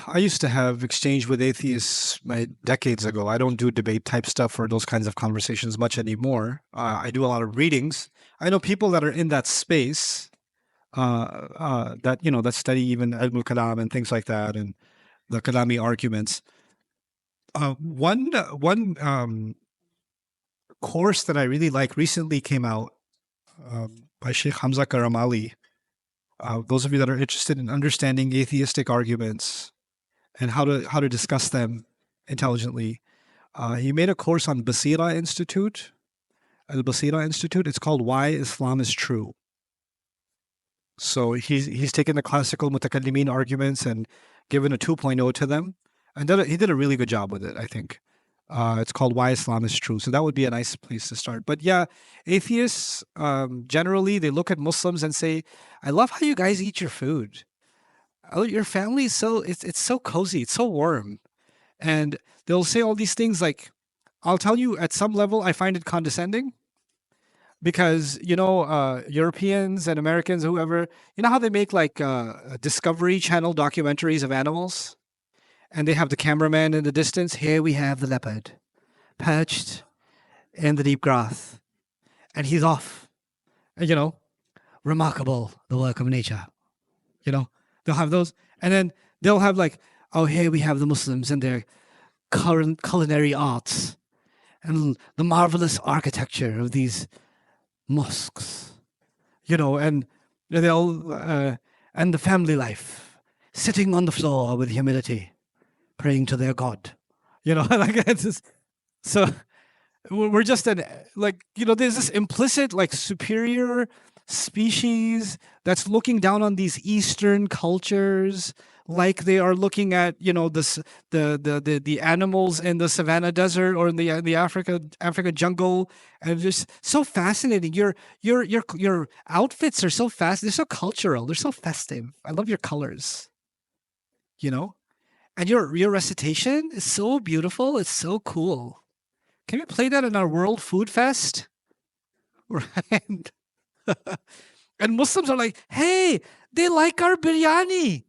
I used to have exchange with atheists decades ago. I don't do debate type stuff or those kinds of conversations much anymore. I do a lot of readings. I know people that are in that space that that study even ilm kalam and things like that, and the kalami arguments. One course that I really like recently came out by Sheikh Hamza Karamali. Those of you that are interested in understanding atheistic arguments and how to discuss them intelligently, he made a course on Basira Institute, Al-Basira Institute. It's called Why Islam is True. So he's taken the classical mutakallimin arguments and given a 2.0 to them, and he did a really good job with it, I think. It's called Why Islam is True. So that would be a nice place to start. But yeah, atheists, generally, they look at Muslims and say, I love how you guys eat your food. Oh, your family is it's so cozy, it's so warm. And they'll say all these things like, I'll tell you, at some level, I find it condescending because, Europeans and Americans, whoever, you know how they make like Discovery Channel documentaries of animals? And they have the cameraman in the distance. Here we have the leopard perched in the deep grass. And he's off. And, remarkable, the work of nature. They'll have those. And then they'll have like, oh, here we have the Muslims and their current culinary arts and the marvelous architecture of these mosques. And they'll, and the family life, sitting on the floor with humility, praying to their God, like it's just, so we're just there's this implicit like superior species that's looking down on these Eastern cultures, like they are looking at the animals in the savannah desert or in the Africa jungle, and just so fascinating. Your outfits are so fast. They're so cultural. They're so festive. I love your colors. And your recitation is so beautiful. It's so cool. Can we play that in our World Food Fest? Right. And Muslims are like, hey, they like our biryani.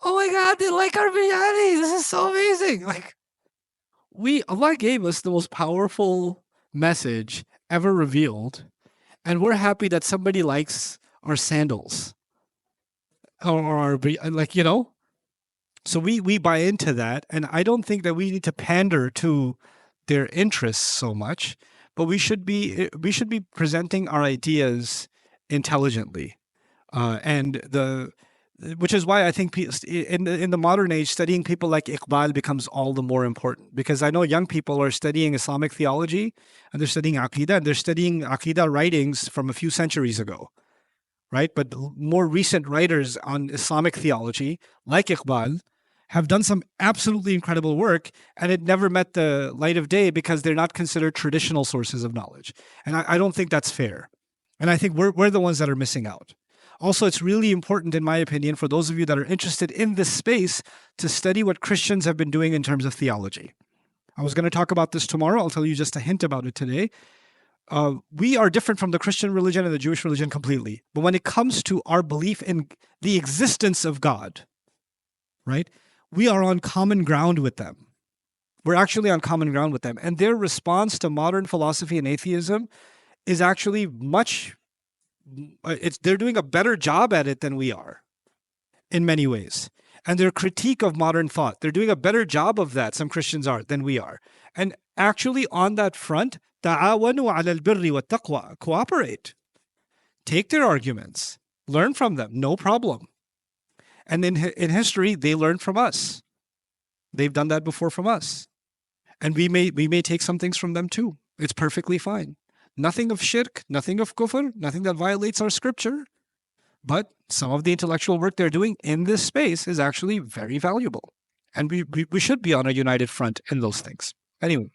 Oh my God, they like our biryani. This is so amazing. Like, Allah gave us the most powerful message ever revealed. And we're happy that somebody likes our sandals. Or our, So we buy into that, and I don't think that we need to pander to their interests so much, but we should be presenting our ideas intelligently, which is why I think in the modern age, studying people like Iqbal becomes all the more important, because I know young people are studying Islamic theology and they're studying Aqidah, and they're studying Aqidah writings from a few centuries ago, right? But more recent writers on Islamic theology, like Iqbal, have done some absolutely incredible work, and it never met the light of day because they're not considered traditional sources of knowledge. And I don't think that's fair. And I think we're the ones that are missing out. Also, it's really important, in my opinion, for those of you that are interested in this space to study what Christians have been doing in terms of theology. I was going to talk about this tomorrow. I'll tell you just a hint about it today. We are different from the Christian religion and the Jewish religion completely. But when it comes to our belief in the existence of God, right? We are on common ground with them. We're actually on common ground with them. And their response to modern philosophy and atheism is actually they're doing a better job at it than we are in many ways. And their critique of modern thought, they're doing a better job of that, some Christians are, than we are. And actually on that front, ta'awanu 'ala al-birri wa taqwa, cooperate. Take their arguments, learn from them, no problem. And in history, they learned from us. They've done that before from us. And we may take some things from them too. It's perfectly fine. Nothing of shirk, nothing of kufr, nothing that violates our scripture. But some of the intellectual work they're doing in this space is actually very valuable. And we should be on a united front in those things. Anyway.